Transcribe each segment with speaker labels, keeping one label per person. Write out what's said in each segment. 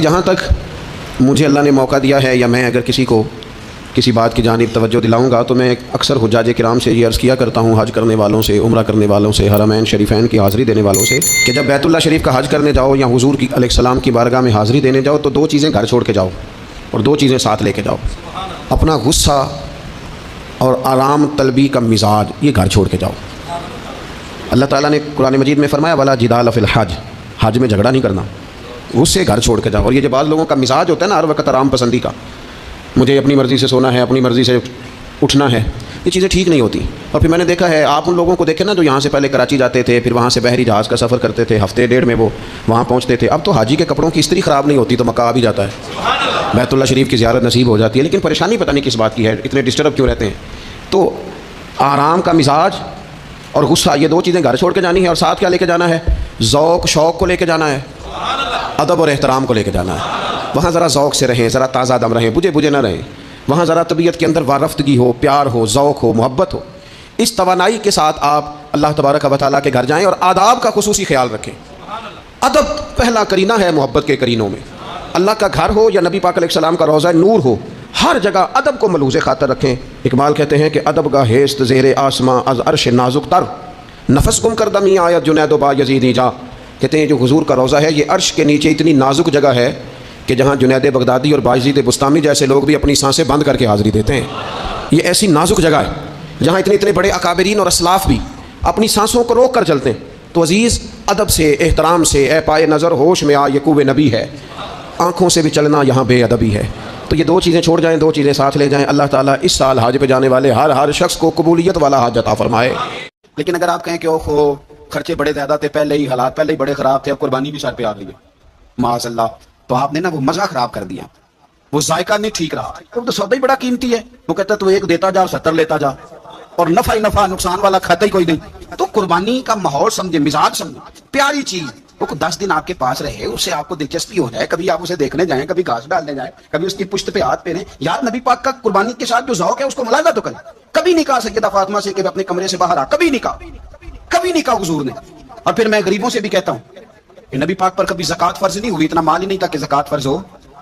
Speaker 1: جہاں تک مجھے اللہ نے موقع دیا ہے یا میں اگر کسی کو کسی بات کی جانب توجہ دلاؤں گا تو میں اکثر حجاج کرام سے یہ عرض کیا کرتا ہوں، حج کرنے والوں سے، عمرہ کرنے والوں سے، حرمین شریفین کی حاضری دینے والوں سے، کہ جب بیت اللہ شریف کا حج کرنے جاؤ یا حضور کی علیہ السلام کی بارگاہ میں حاضری دینے جاؤ تو دو چیزیں گھر چھوڑ کے جاؤ اور دو چیزیں ساتھ لے کے جاؤ۔ اپنا غصہ اور آرام طلبی کا مزاج یہ گھر چھوڑ کے جاؤ۔ اللہ تعالیٰ نے قرآن مجید میں فرمایا ولا جدال فی الحج، حج میں جھگڑا نہیں کرنا، اس سے گھر چھوڑ کے جاؤ۔ اور یہ جو بعض لوگوں کا مزاج ہوتا ہے نا ہر وقت آرام پسندی کا، مجھے اپنی مرضی سے سونا ہے، اپنی مرضی سے اٹھنا ہے، یہ چیزیں ٹھیک نہیں ہوتی۔ اور پھر میں نے دیکھا ہے، آپ ان لوگوں کو دیکھیں نا جو یہاں سے پہلے کراچی جاتے تھے، پھر وہاں سے بحری جہاز کا سفر کرتے تھے، ہفتے ڈیڑھ میں وہ وہاں پہنچتے تھے۔ اب تو حاجی کے کپڑوں کی استری خراب نہیں ہوتی تو مکہ آ بھی جاتا ہے، بیت اللہ شریف کی زیارت نصیب ہو جاتی ہے، لیکن پریشانی پتہ نہیں کس بات کی ہے، اتنے ڈسٹرب کیوں رہتے ہیں۔ تو آرام کا مزاج اور غصہ یہ دو چیزیں گھر چھوڑ کے جانی ہے، اور ساتھ کیا لے کے جانا ہے؟ ذوق شوق کو لے کے جانا ہے، ادب اور احترام کو لے کے جانا ہے۔ وہاں ذرا ذوق سے رہیں، ذرا تازہ دم رہیں، بجھے بجھے نہ رہیں، وہاں ذرا طبیعت کے اندر وارفتگی ہو، پیار ہو، ذوق ہو، محبت ہو۔ اس توانائی کے ساتھ آپ اللہ تبارک و تعالیٰ کے گھر جائیں اور آداب کا خصوصی خیال رکھیں۔ ادب پہلا کرینہ ہے محبت کے کرینوں میں۔ اللہ کا گھر ہو یا نبی پاک علیہ السلام کا روضہ نور ہو، ہر جگہ ادب کو ملحوظ خاطر رکھیں۔ اقبال کہتے ہیں کہ ادب کا ہیست زیر آسماں از عرش نازک تر، نفس گم کر دمی آیت جنید و با یزیدی جا۔ کہتے ہیں جو حضور کا روضہ ہے یہ عرش کے نیچے اتنی نازک جگہ ہے کہ جہاں جنید بغدادی اور بایزید بستامی جیسے لوگ بھی اپنی سانسیں بند کر کے حاضری دیتے ہیں۔ یہ ایسی نازک جگہ ہے جہاں اتنے اتنے بڑے اکابرین اور اسلاف بھی اپنی سانسوں کو روک کر چلتے ہیں۔ تو عزیز ادب سے، احترام سے، اے پائے نظر ہوش میں آ یہ کوب نبی ہے، آنکھوں سے بھی چلنا یہاں بے ادبی ہے۔ تو یہ دو چیزیں چھوڑ جائیں، دو چیزیں ساتھ لے جائیں۔ اللہ تعالیٰ اس سال حج پہ جانے والے ہر شخص کو قبولیت والا حج عطا فرمائے۔ لیکن اگر آپ کہیں کہ اوہ خرچے بڑے زیادہ تھے، پہلے ہی حالات پہلے ہی بڑے خراب تھے، اب قربانی بھی سر پہ آ گئی ہے معاذ اللہ، تو آپ نے نا وہ مزہ خراب کر دیا، وہ ذائقہ نہیں ٹھیک رہا۔ تو سودا ہی بڑا قیمتی ہے، وہ کہتا ہے تو ایک دیتا جا اور 70 لیتا جا، اور نفع ہی نفع، نقصان والا کھاتا ہی کوئی نہیں۔ تو قربانی کا ماحول سمجھے، مزاج سمجھے، پیاری چیز، وہ 10 دن آپ کے پاس رہے، اس سے آپ کو دلچسپی ہو جائے، کبھی آپ اسے دیکھنے جائیں، کبھی گھاس ڈالنے جائیں، کبھی اس کی پشت پہ ہاتھ پھیریں۔ یار نبی پاک کا قربانی کے ساتھ جو ذوق ہے اس کو ملاحظہ تو کریں۔ کبھی نہیں کہا سیدہ فاطمہ سے کہ اپنے کمرے سے باہر آ، کبھی نہیں کہا حضور نے۔ اور پھر میں غریبوں سے بھی کہتا ہوں کہ نبی پاک پر کبھی زکوٰۃ فرض نہیں ہوئی، اتنا مال ہی نہیں تھا کہ زکوٰۃ فرض ہو،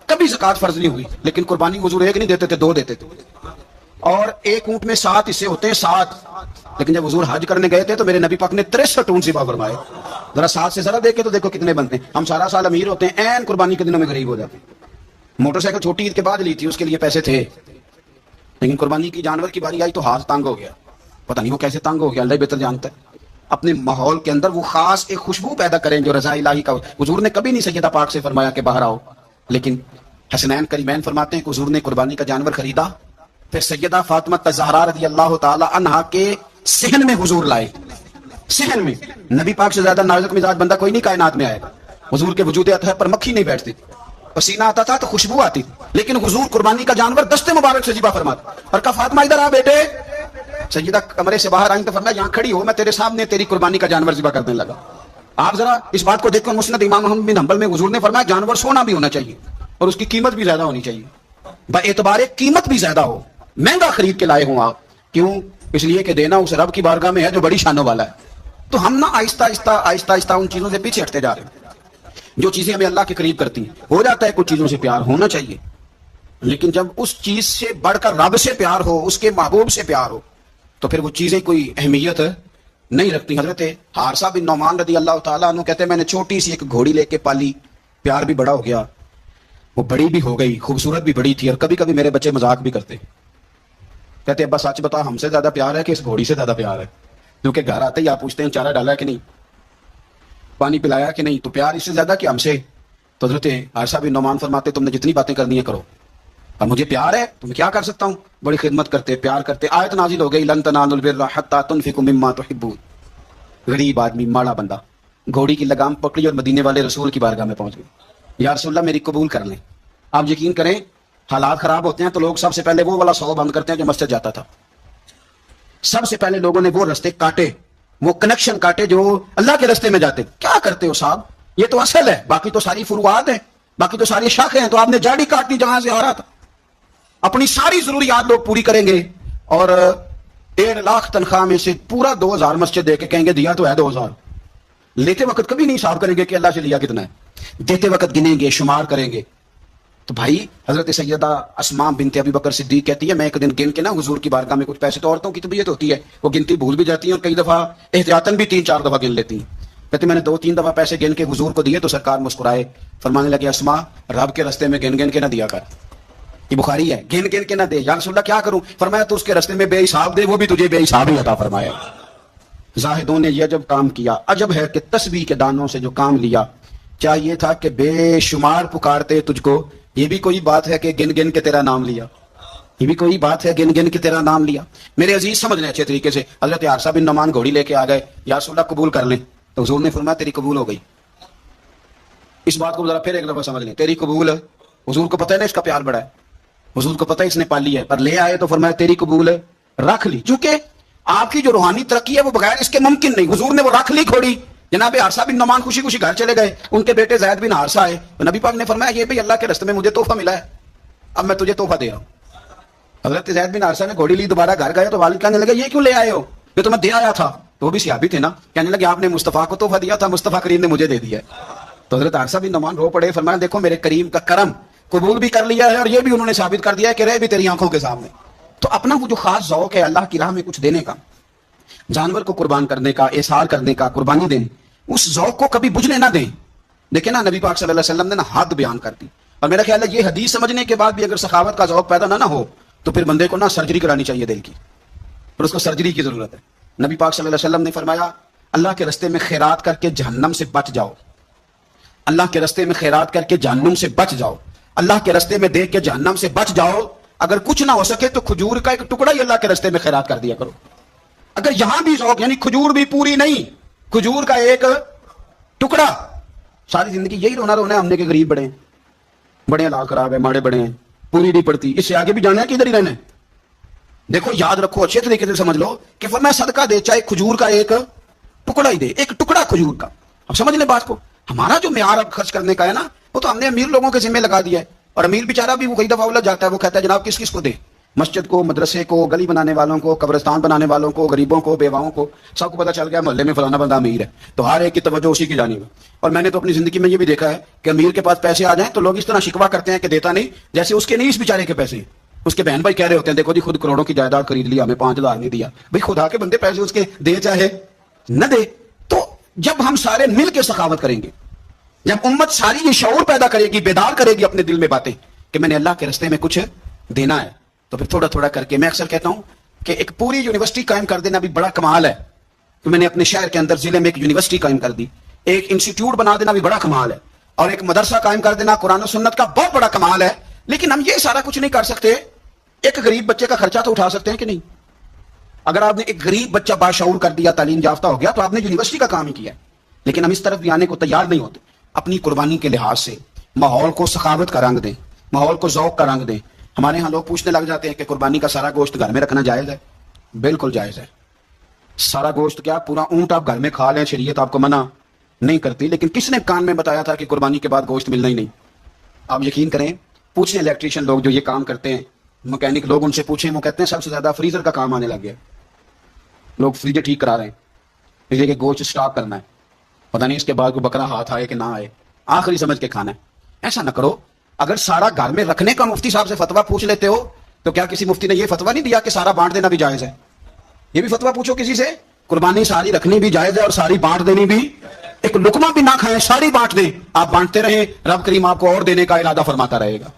Speaker 1: کبھی زکوٰۃ فرض نہیں ہوئی، لیکن قربانی حضور ایک نہیں دیتے تھے، 2 دیتے تھے، اور ایک اونٹ میں 7 حصے ہوتے ہیں، 7۔ لیکن جب حضور حج کرنے گئے تھے تو میرے نبی پاک نے 63 اونٹ ذبح فرمائے۔ ذرا 7 سے ذرا دیکھے تو دیکھو کتنے بنتے ہیں۔ ہم سارا سال امیر ہوتے ہیں، عین قربانی کے دنوں میں غریب ہو جاتے ہیں۔ موٹر سائیکل چھوٹی عید کے بعد لی تھی، اس کے لیے پیسے تھے، لیکن قربانی کی جانور کی باری آئی تو ہاتھ تنگ ہو گیا، پتہ نہیں وہ کیسے تنگ ہو گیا، اللہ بہتر جانتا ہے۔ اپنے ماحول کے اندر وہ خاص ایک خوشبو پیدا کریں جو رضا الہی کا۔ حضور نے کبھی نہیں سیدہ پاک سے فرمایا کہ باہر آؤ، لیکن حسنین کریمین فرماتے ہیں کہ حضور نے قربانی کا جانور خریدا، پھر سیدہ فاطمہ الزہرا رضی اللہ تعالی عنہا کے صحن میں حضور لائے۔ صحن میں نبی پاک سے زیادہ نازک مزاج بندہ کوئی نہیں کائنات میں آئے گا۔ حضور کے وجود اطہر پر مکھی نہیں بیٹھتی، پسینہ آتا تھا تو خوشبو آتی، لیکن حضور قربانی کا جانور دست مبارک سے ذبح فرماتا اور کہا فاطمہ ادھر آ بیٹے۔ سیدہ کمرے سے باہر آئیں تو فرمایا یہاں کھڑی ہو، میں تیرے سامنے تیری قربانی کا جانور ذبح کرنے لگا۔ آپ ذرا اس بات کو دیکھو، مسند امام احمد بن حنبل میں حضور نے فرمایا جانور سونا بھی ہونا چاہیے اور اس کی قیمت بھی زیادہ ہونی چاہیے، با اعتبار قیمت بھی زیادہ ہو، مہنگا خرید کے لائے ہوں آپ۔ کیوں؟ اس لیے کہ دینا اس رب کی بارگاہ میں ہے جو بڑی شانوں والا ہے۔ تو ہم نا آہستہ آہستہ ان چیزوں سے پیچھے ہٹتے جا رہے ہیں جو چیزیں ہمیں اللہ کے قریب کرتی ہیں۔ ہو جاتا ہے کچھ چیزوں سے پیار ہونا چاہیے، لیکن جب اس چیز سے بڑھ کر رب سے پیار ہو، اس کے محبوب سے پیار ہو، تو پھر وہ چیزیں کوئی اہمیت نہیں رکھتی۔ حضرت حارثہ بن نعمان رضی اللہ تعالیٰ عنہ کہتے ہیں میں نے چھوٹی سی ایک گھوڑی لے کے پالی، پیار بھی بڑا ہو گیا، وہ بڑی بھی ہو گئی، خوبصورت بھی بڑی تھی، اور کبھی کبھی میرے بچے مذاق بھی کرتے، کہتے ابا سچ بتا ہم سے زیادہ پیار ہے کہ اس گھوڑی سے زیادہ پیار ہے؟ کیونکہ گھر آتے ہی آپ پوچھتے ہیں چارہ ڈالا کہ نہیں، پانی پلایا کہ نہیں، تو پیار اس سے زیادہ کہ ہم سے؟ تو حضرت حارثہ بن نعمان فرماتے تم نے جتنی باتیں کرنی ہے کرو، اور مجھے پیار ہے تو میں کیا کر سکتا ہوں؟ بڑی خدمت کرتے، پیار کرتے۔ آیت نازل ہو گئی لن تنالوا البر حتی تنفقوا مما تحبون۔ غریب آدمی، ماڑا بندہ، گھوڑی کی لگام پکڑی اور مدینے والے رسول کی بارگاہ میں پہنچ گئے، یا رسول اللہ میری قبول کر لیں۔ آپ یقین کریں حالات خراب ہوتے ہیں تو لوگ سب سے پہلے وہ والا 100 بند کرتے ہیں جو مسجد جاتا تھا۔ سب سے پہلے لوگوں نے وہ رستے کاٹے، وہ کنیکشن کاٹے جو اللہ کے رستے میں جاتے۔ کیا کرتے ہو صاحب؟ یہ تو اصل ہے، باقی تو ساری فروعات ہیں، باقی تو ساری شاخیں ہیں، تو آپ نے جاڑی کاٹ دی جہاں سے آ رہا تھا۔ اپنی ساری ضروریات لوگ پوری کریں گے اور 1.5 لاکھ تنخواہ میں سے پورا 2000 مسجد دے کے کہیں گے دیا تو ہے 2000، لیتے وقت کبھی نہیں حساب کریں گے کہ اللہ سے لیا کتنا ہے۔
Speaker 2: دیتے وقت گنیں گے، شمار کریں گے. تو بھائی حضرت سیدہ اسماء بنت ابی بکر صدیق کہتی ہے میں ایک دن گن کے نا حضور کی بارگاہ میں کچھ پیسے، تو عورتوں کی طبیعت ہوتی ہے وہ گنتی بھول بھی جاتی ہیں اور کئی دفعہ احتیاطاً بھی 3-4 دفعہ گن لیتی ہیں. کہتے میں نے 2-3 دفعہ پیسے گن کے حضور کو دیے تو سرکار مسکرائے، فرمانے لگے اسماء رب کے راستے میں گن گن کے نہ دیا کر. یہ بخاری ہے، گن گن کے نہ دے. یا رسول اللہ کیا کروں؟ فرمایا تو اس کے راستے میں بے حساب دے، وہ بھی تجھے بے حساب ہی عطا فرمائے. زاہدوں نے یہ عجب کام کیا. عجب ہے کہ تسبیح کے دانوں سے جو کام لیا، چاہیے تھا کہ بے شمار پکارتے تجھ کو. یہ بھی کوئی بات ہے کہ گن گن کے تیرا نام لیا؟ یہ بھی کوئی بات ہے گن گن کے تیرا نام لیا؟ میرے عزیز سمجھ لیں اچھے طریقے سے. حضرت عارصہ بن نعمان گھوڑی لے کے آ گئے، یا رسول اللہ قبول کر لیں. تو حضور نے فرمایا تیری قبول ہو گئی. اس بات کو ذرا پھر ایک دفعہ سمجھ لیں، تیری قبول ہے. حضور کو پتہ ہے نا اس کا پیار بڑا ہے، حضور کو پتہ ہے اس نے پالی ہے، پر لے آئے تو فرمایا تیری قبول ہے، رکھ لی. چونکہ آپ کی جو روحانی ترقی ہے وہ بغیر اس کے ممکن نہیں. حضور نے وہ رکھ لی گھوڑی. جناب عارصہ بن نعمان خوشی خوشی گھر چلے گئے. ان کے بیٹے زید بن عارصہ آئے، نبی پاک نے فرمایا یہ بھی اللہ کے راستے میں مجھے تحفہ ملا ہے، اب میں تجھے تحفہ دے رہا ہوں. حضرت زید بن عارصہ نے گھوڑی لی، دوبارہ گھر گئے تو والد کہنے لگے یہ کیوں لے آئے ہو؟ یہ تو میں دے آیا تھا. تو وہ بھی صحابی تھے نا، کہنے لگے آپ نے مصطفیٰ کو تحفہ دیا تھا، مصطفیٰ کریم نے مجھے دے دیا. تو حضرت عارصہ بن نعمان رو پڑے، فرمایا دیکھو میرے کریم کا کرم، قبول بھی کر لیا ہے اور یہ بھی انہوں نے ثابت کر دیا ہے کہ رہے بھی تیری آنکھوں کے سامنے. تو اپنا وہ جو خاص ذوق ہے اللہ کی راہ میں کچھ دینے کا، جانور کو قربان کرنے کا، احسار کرنے کا، قربانی دینے، اس ذوق کو کبھی بجھنے نہ دیں. دیکھیں نا نبی پاک صلی اللہ علیہ وسلم نے نا حد بیان کر دی. اور میرا خیال ہے یہ حدیث سمجھنے کے بعد بھی اگر سخاوت کا ذوق پیدا نہ ہو تو پھر بندے کو نا سرجری کرانی چاہیے دل کی، اور اس کو سرجری کی ضرورت ہے. نبی پاک صلی اللہ علیہ وسلم نے فرمایا اللہ کے راستے میں خیرات کر کے جہنم سے بچ جاؤ. اللہ کے راستے میں خیرات کر کے جہنم سے بچ جاؤ. اللہ کے راستے میں دے کے جہنم سے بچ جاؤ. اگر کچھ نہ ہو سکے تو کھجور کا ایک ٹکڑا ہی اللہ کے راستے میں خیرات کر دیا کرو. اگر یہاں بھی ذوق، یعنی کھجور بھی پوری نہیں، کھجور کا ایک ٹکڑا. ساری زندگی یہی رونا رونا ہے ہم نے کہ غریب بڑے ہیں، بڑے حالات خراب ہے، ماڑے بڑے ہیں، پوری نہیں پڑتی. اس سے آگے بھی جانا ہے کہ ادھر ہی رہنا ہے. دیکھو یاد رکھو اچھے طریقے سے سمجھ لو کہ فرمایا صدقہ دے چاہے کھجور کا ایک ٹکڑا ہی دے، ایک ٹکڑا کھجور کا. اب سمجھ لیں بات کو. ہمارا جو معیار اب خرچ کرنے کا ہے نا وہ تو ہم نے امیر لوگوں کے ذمہ لگا دیا ہے. اور امیر بیچارہ بھی وہ کئی دفعہ الجھ جاتا ہے، وہ کہتا ہے جناب کس کس کو دے، مسجد کو، مدرسے کو، گلی بنانے والوں کو، قبرستان بنانے والوں کو، غریبوں کو، بیواؤں کو. سب کو پتہ چل گیا محلے میں فلانا بندہ امیر ہے تو ہر ایک کی توجہ اسی کی جانب ہے. اور میں نے تو اپنی زندگی میں یہ بھی دیکھا ہے کہ امیر کے پاس پیسے آ جائیں تو لوگ اس طرح شکوہ کرتے ہیں کہ دیتا نہیں، جیسے اس کے نہیں اس بیچارے کے پیسے. اس کے بہن بھائی کہہ رہے ہوتے ہیں دیکھو جی خود کروڑوں کی جائیداد خرید لیا، ہمیں 5,000 نہیں دیا. بھائی خدا کے بندے پیسے اس کے دے چاہے نہ دے. تو جب ہم سارے مل کے سخاوت کریں گے، جب امت ساری یہ شعور پیدا کرے گی، بیدار کرے گی اپنے دل میں باتیں کہ میں نے اللہ کے راستے میں کچھ دینا ہے، تو پھر تھوڑا تھوڑا کر کے. میں اکثر کہتا ہوں کہ ایک پوری یونیورسٹی قائم کر دینا بھی بڑا کمال ہے. کہ میں نے اپنے شہر کے اندر ضلع میں ایک یونیورسٹی قائم کر دی، ایک انسٹیٹیوٹ بنا دینا بھی بڑا کمال ہے، اور ایک مدرسہ قائم کر دینا قرآن و سنت کا بہت بڑا کمال ہے. لیکن ہم یہ سارا کچھ نہیں کر سکتے. ایک غریب بچے کا خرچہ تو اٹھا سکتے ہیں کہ نہیں؟ اگر آپ نے ایک غریب بچہ باشعور کر دیا، تعلیم یافتہ ہو گیا، تو آپ نے یونیورسٹی کا کام ہی کیا ہے. لیکن ہم اس طرف بھی آنے کو تیار نہیں ہوتے. اپنی قربانی کے لحاظ سے ماحول کو سخاوت کا رنگ دیں، ماحول کو ذوق کا رنگ دیں. ہمارے ہاں لوگ پوچھنے لگ جاتے ہیں کہ قربانی کا سارا گوشت گھر میں رکھنا جائز ہے؟ بالکل جائز ہے. سارا گوشت کیا پورا اونٹ آپ گھر میں کھا لیں، شریعت آپ کو منع نہیں کرتی. لیکن کس نے کان میں بتایا تھا کہ قربانی کے بعد گوشت ملنا ہی نہیں؟ آپ یقین کریں، پوچھیں الیکٹریشین لوگ جو یہ کام کرتے ہیں، مکینک لوگ، ان سے پوچھیں، وہ کہتے ہیں سب سے زیادہ فریزر کا کام آنے لگ گیا. لوگ فریزر ٹھیک کرا رہے ہیں اس لیے کہ گوشت سٹاک کرنا ہے، پتہ نہیں اس کے بعد کوئی بکرا ہاتھ آئے کہ نہ آئے، آخری سمجھ کے کھانا ہے. ایسا نہ کرو. اگر سارا گھر میں رکھنے کا مفتی صاحب سے فتویٰ پوچھ لیتے ہو تو کیا کسی مفتی نے یہ فتویٰ نہیں دیا کہ سارا بانٹ دینا بھی جائز ہے؟ یہ بھی فتویٰ پوچھو کسی سے. قربانی ساری رکھنی بھی جائز ہے اور ساری بانٹ دینی بھی. ایک لقمہ بھی نہ کھائیں، ساری بانٹ دیں. آپ بانٹتے رہیں، رب کریم آپ کو اور دینے کا ارادہ فرماتا رہے گا.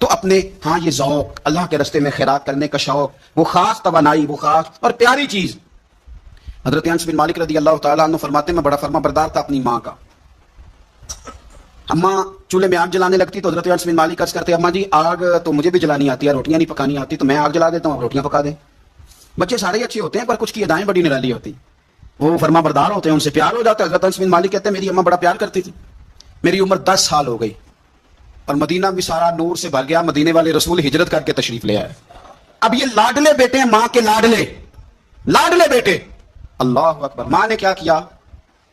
Speaker 2: تو اپنے ہاں یہ ذوق، اللہ کے راستے میں خیرات کرنے کا شوق، وہ خاص توانائی، وہ خاص اور پیاری چیز. حضرت انس بن مالک رضی اللہ تعالیٰ عنہ فرماتے ہیں میں بڑا فرما بردار تھا اپنی ماں کا. اماں چولہے میں آگ جلانے لگتی تو حضرت انس بن مالک عرض کرتے اماں جی آگ تو مجھے بھی جلانی آتی ہے، روٹیاں نہیں پکانی آتی، تو میں آگ جلا دیتا ہوں، آپ روٹیاں پکا دیں. بچے سارے اچھے ہوتے ہیں پر کچھ کی ادائیں بڑی نرالی ہوتی، وہ فرما بردار ہوتے ہیں، ان سے پیار ہو جاتا ہے. حضرت انس بن مالک کہتے ہیں میری اماں بڑا پیار کرتی تھی. میری عمر 10 سال ہو گئی اور مدینہ بھی سارا نور سے بھر گیا. مدینے والے رسول ہجرت کر کے تشریف لے آئے. اب یہ لاڈلے بیٹے ہیں، ماں کے لاڈلے بیٹے. اللہ اکبر. ماں نے کیا کیا؟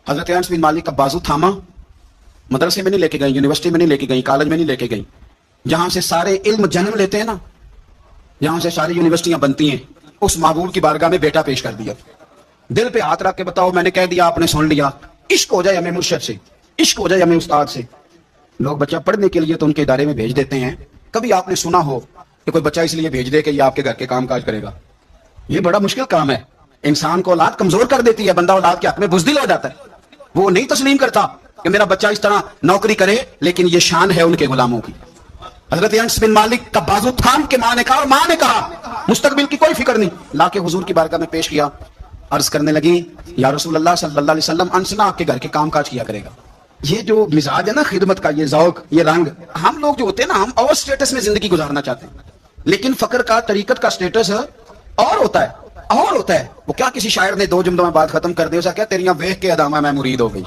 Speaker 2: حضرت انس بن مالک کا بازو تھاما. مدرسے میں نہیں لے کے گئی، یونیورسٹی میں نہیں لے کے گئی، کالج میں نہیں لے کے گئی، جہاں سے سارے علم جنم لیتے ہیں نا، جہاں سے ساری یونیورسٹیاں بنتی ہیں، اس معبود کی بارگاہ میں بیٹا پیش کر دیا. دل پہ ہاتھ رکھ کے بتاؤ، میں نے کہہ دیا، آپ نے سن لیا. عشق ہو جائے ہمیں مرشد سے، عشق ہو جائے ہمیں استاد سے. لوگ بچہ پڑھنے کے لیے تو ان کے ادارے میں بھیج دیتے ہیں. کبھی آپ نے سنا ہو کہ کوئی بچہ اس لیے بھیج دے کہ یہ آپ کے گھر کے کام کاج کرے گا؟ یہ بڑا مشکل کام ہے. انسان کو اولاد کمزور کر دیتی ہے. بندہ اولاد کے حق میں بزدل ہو جاتا ہے. وہ نہیں تسلیم کرتا کہ میرا بچہ اس طرح نوکری کرے. لیکن یہ شان ہے ان کے غلاموں کی. حضرت انس بن مالک کا بازو تھام کے ماں نے کہا, اور ماں نے کہا مستقبل کی کوئی فکر نہیں, لا کے حضور کی بارگاہ میں پیش کیا. عرض کرنے لگی یا رسول اللہ صلی اللہ علیہ وسلم, انس نہ آپ کے گھر کے کام کاج کیا کرے گا. یہ جو مزاج ہے نا خدمت کا, یہ ذوق, یہ رنگ, ہم لوگ جو ہوتے ہیں نا, ہم اور سٹیٹس میں زندگی گزارنا چاہتے ہیں. لیکن فقر کا, طریقت کا سٹیٹس اور ہوتا ہے, اور ہوتا ہے. وہ کیا کسی شاعر نے 2 جملوں میں بات ختم کر دی, اسا کیا تیریاں ویکھ کے ادامہ میں مرید ہو گئی.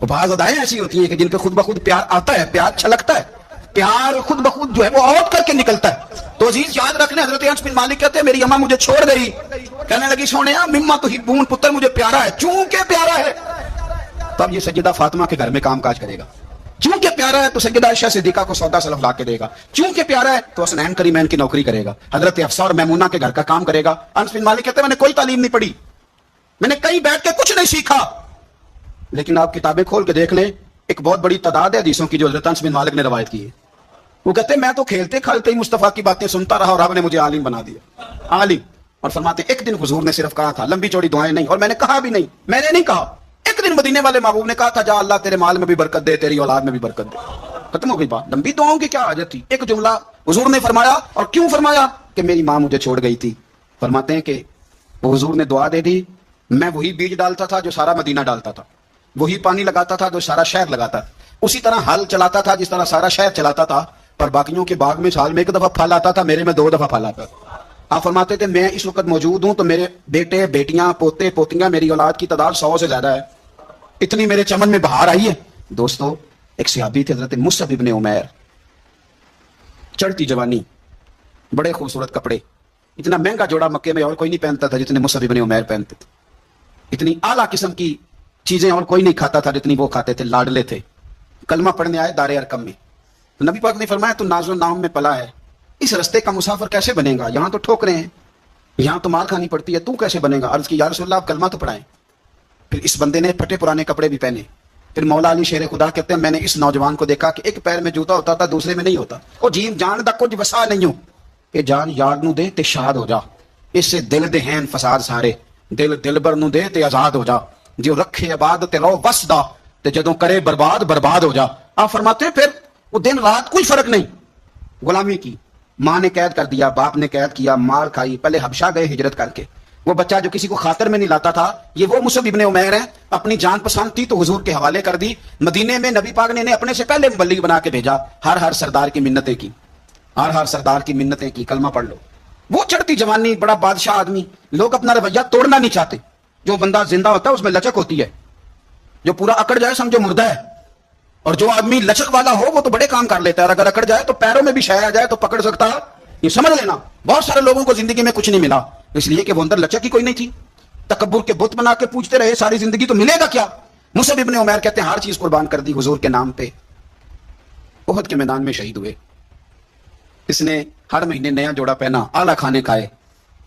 Speaker 2: وہ بعض ادائیں ایسی ہوتی ہیں کہ جن پہ خود بخود پیار آتا ہے, پیار چھلکتا ہے, پیار خود بخود جو ہے وہ آؤٹ کر کے نکلتا ہے. تو عزیز یاد رکھنے, حضرت انس بن مالک کہتے ہیں میری اماں مجھے چھوڑ گئی, کہنے لگی سونیا مما تحبون, پتر مجھے پیارا ہے. چونکہ پیارا ہے تب یہ سیدہ فاطمہ کے گھر میں کام کاج کرے گا. چونکہ پیارا ہے تو سیدہ عائشہ صدیقہ کو سودا سلف لا کے دے گا. چونکہ پیارا ہے تو حسنین کریمین کی نوکری کرے گا. حضرت حفصہ اور میمونہ کے گھر کا کام کرے گا. انس بن مالک کہتے ہیں میں نے کوئی تعلیم نہیں پڑھی, میں نے کہیں بیٹھ کے کچھ نہیں سیکھا. لیکن آپ کتابیں کھول کے دیکھ لیں, ایک بہت بڑی تعداد ہے حدیثوں کی جو حضرت انس بن مالک نے روایت کی ہے. وہ کہتے ہیں میں تو کھیلتے کھالتے ہی مصطفیٰ کی باتیں سنتا رہا اور رب نے مجھے عالم بنا دیا. عالم. اور فرماتے ہیں ایک دن حضور نے صرف کہا تھا, لمبی چوڑی دعائیں نہیں, اور میں نے کہا بھی نہیں, میں نے نہیں کہا. ایک دن مدینے والے محبوب نے کہا تھا جا اللہ تیرے مال میں بھی برکت دے, تیری اولاد میں بھی برکت دے. ختم ہو گئی بات. لمبی دعاؤں کی کیا حاجت تھی؟ ایک جملہ حضور نے فرمایا. اور کیوں فرمایا؟ کہ میری ماں مجھے چھوڑ گئی تھی. فرماتے ہیں کہ وہ حضور نے دعا دے دی, میں وہی بیج ڈالتا تھا جو سارا مدینہ ڈالتا تھا, وہی پانی لگاتا تھا جو سارا شہر لگاتا, اسی طرح ہل چلاتا تھا جس طرح سارا شہر چلاتا تھا. پر باقیوں کے باغ میں سال میں 1 دفعہ پھل آتا تھا, میرے میں 2 دفعہ پھل آتا تھا. آپ فرماتے تھے میں اس وقت موجود ہوں تو میرے بیٹے بیٹیاں پوتے پوتیاں, میری اولاد کی تعداد 100 سے زیادہ ہے. اتنی میرے چمن میں بہار آئی ہے. دوستو ایک صحابی تھے حضرت مصعب ابن عمیر, چڑھتی جوانی, بڑے خوبصورت کپڑے, اتنا مہنگا جوڑا مکے میں اور کوئی نہیں پہنتا تھا جتنے مصعب ابن عمیر پہنتے تھے. اتنی اعلیٰ قسم کی چیزیں اور کوئی نہیں کھاتا تھا جتنی وہ کھاتے تھے. لاڈلے تھے. کلمہ پڑھنے آئے دار ارقم میں. نبی پاک نے فرمایا تو ناز و نام میں پلا ہے, اس رستے کا مسافر کیسے بنے گا؟ یہاں تو ٹھوکرے ہیں, یہاں تو مار کھانی پڑتی ہے, تو کیسے بنے گا؟ عرض کی یا رسول اللہ آپ کلمہ تو پڑھائیں. پھر اس بندے نے پھٹے پرانے کپڑے بھی پہنے. پھر مولا علی شیر خدا کہتے ہیں میں نے اس نوجوان کو دیکھا کہ ایک پیر میں جوتا ہوتا تھا, دوسرے میں نہیں ہوتا. وہ جین جان دا کچھ وسا نہیں ہوں کہ جان یار نو دے تے شاد ہو جا, اس سے دل دے ہیں فساد سارے, دل دلبر نو دے تے آزاد ہو جا, جو رکھے عباد تے رو وس دا, تے جدوں کرے برباد برباد ہو جا. آپ فرماتے ہیں پھر وہ دن رات کوئی فرق نہیں. غلامی کی, ماں نے قید کر دیا, باپ نے قید کیا, مار کھائی, پہلے حبشہ گئے ہجرت کر کے. وہ بچہ جو کسی کو خاطر میں نہیں لاتا تھا, یہ وہ مصعب ابن عمیر ہیں. اپنی جان پسند تھی تو حضور کے حوالے کر دی. مدینے میں نبی پاک نے انہیں اپنے سے پہلے مبلغ بنا کے بھیجا. ہر سردار کی منتیں کی, ہر سردار کی منتیں کی, کلمہ پڑھ لو. وہ چڑھتی جوانی, بڑا بادشاہ آدمی, لوگ اپنا رویہ توڑنا نہیں چاہتے. جو بندہ زندہ ہوتا ہے اس میں لچک ہوتی ہے, جو پورا اکڑ جائے سمجھو مردہ ہے. اور جو آدمی لچک والا ہو وہ تو بڑے کام کر لیتا ہے, اور اگر اکڑ جائے تو پیروں میں بھی شے آ جائے تو پکڑ سکتا ہے. یہ سمجھ لینا, بہت سارے لوگوں کو زندگی میں کچھ نہیں ملا اس لیے کہ وہ اندر لچک ہی کوئی نہیں تھی. تکبر کے بت بنا کے پوچھتے رہے ساری زندگی, تو ملے گا کیا؟ مصعب ابن عمیر کہتے ہیں ہر چیز قربان کر دی حضور کے نام پہ. احد کے میدان میں شہید ہوئے. اس نے ہر مہینے نیا جوڑا پہنا, اعلیٰ کھانے کھائے.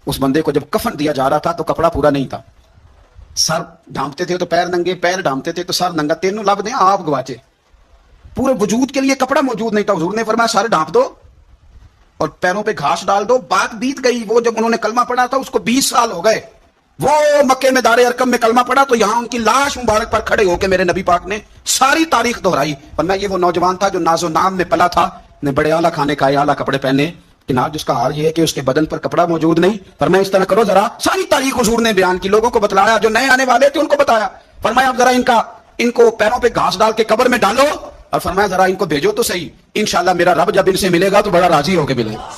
Speaker 2: اس بندے کو جب کفن دیا جا رہا تھا تو کپڑا پورا نہیں تھا, سر ڈھانپتے تھے تو پیر ننگے, پیر ڈھانپتے تھے تو سر ننگا, تینوں لب دیں آپ گواچے. پورے وجود کے لیے کپڑا موجود نہیں تھا. حضور نے فرمایا سر ڈھانپ دو اور پیروں پہ گھاس ڈال دو. بات بیت گئی. وہ جب انہوں نے کلمہ پڑھا تھا اس کو 20 سال ہو گئے. وہ مکے میں دار ارقم میں کلمہ پڑھا تو یہاں ان کی لاش مبارک پر کھڑے ہو کے میرے نبی پاک نے ساری تاریخ دہرائی. فرمایا یہ وہ نوجوان تھا جو ناز و نام میں پلا تھا, نے بڑے اعلیٰ کھانے کھائے, اعلیٰ کپڑے پہنے. جناب جس کا حال یہ ہے کہ اس کے بدن پر کپڑا موجود نہیں. فرمایا اس طرح کرو ذرا, ساری تاریخ حضور نے بیان کی, لوگوں کو بتلایا, جو نئے آنے والے تھے ان کو بتایا. فرمایا اب ذرا ان کو پیروں پہ گھاس ڈال کے قبر میں ڈالو, اور فرمایا ذرا ان کو بھیجو تو صحیح, انشاءاللہ میرا رب جب ان سے ملے گا تو بڑا راضی ہو کے ملے گا.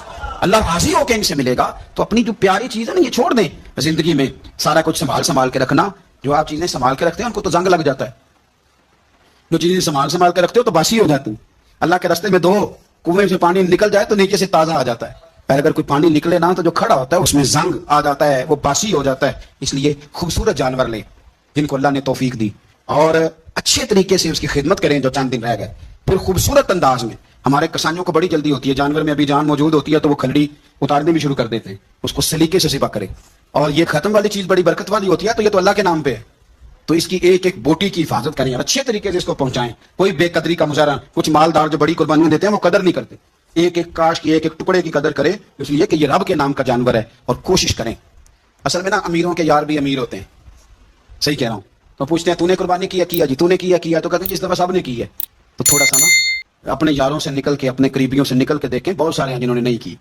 Speaker 2: اللہ راضی ہو کے ان سے ملے گا. تو اپنی جو پیاری چیز ہے نا یہ چھوڑ دیں. زندگی میں سارا کچھ سنبھال کے رکھنا. جو آپ چیزیں سنبھال کے رکھتے ہیں ان کو تو زنگ لگ جاتا ہے. جو چیزیں سنبھال کے رکھتے ہو تو باسی ہو جاتی ہیں. اللہ کے راستے میں دو کنویں سے پانی نکل جائے تو نیچے سے تازہ آ جاتا ہے, اور اگر کوئی پانی نکلے نہ تو جو کھڑا ہوتا ہے اس میں زنگ آ جاتا ہے, وہ باسی ہو جاتا ہے. اس لیے خوبصورت جانور لیں جن کو اللہ نے توفیق دی, اور اچھے طریقے سے اس کی خدمت کریں جو چند دن رہ گئے. پھر خوبصورت انداز میں. ہمارے کسانیوں کو بڑی جلدی ہوتی ہے, جانور میں ابھی جان موجود ہوتی ہے تو وہ کھلڑی اتارنے بھی شروع کر دیتے ہیں. اس کو سلیقے سے ذبح کریں. اور یہ ختم والی چیز بڑی برکت والی ہوتی ہے, تو یہ تو اللہ کے نام پہ ہے. تو اس کی ایک ایک بوٹی کی حفاظت کریں اور اچھے طریقے سے اس کو پہنچائیں. کوئی بے قدری کا مظاہرہ. کچھ مالدار جو بڑی قربانیاں دیتے ہیں وہ قدر نہیں کرتے. ایک ایک کاش کی ایک ایک ٹکڑے کی قدر کرے, اس لیے کہ یہ رب کے نام کا جانور ہے. اور کوشش کریں. اصل میں نا امیروں کے یار بھی امیر ہوتے ہیں. صحیح کہہ رہا ہوں. تو پوچھتے ہیں تو نے قربانی کیا جی, تو نے کیا تو کہتے ہیں جس دفعہ سب نے کی ہے. تو تھوڑا سا نا اپنے یاروں سے نکل کے, اپنے قریبیوں سے نکل کے دیکھیں, بہت سارے ہیں جنہوں نے نہیں کی.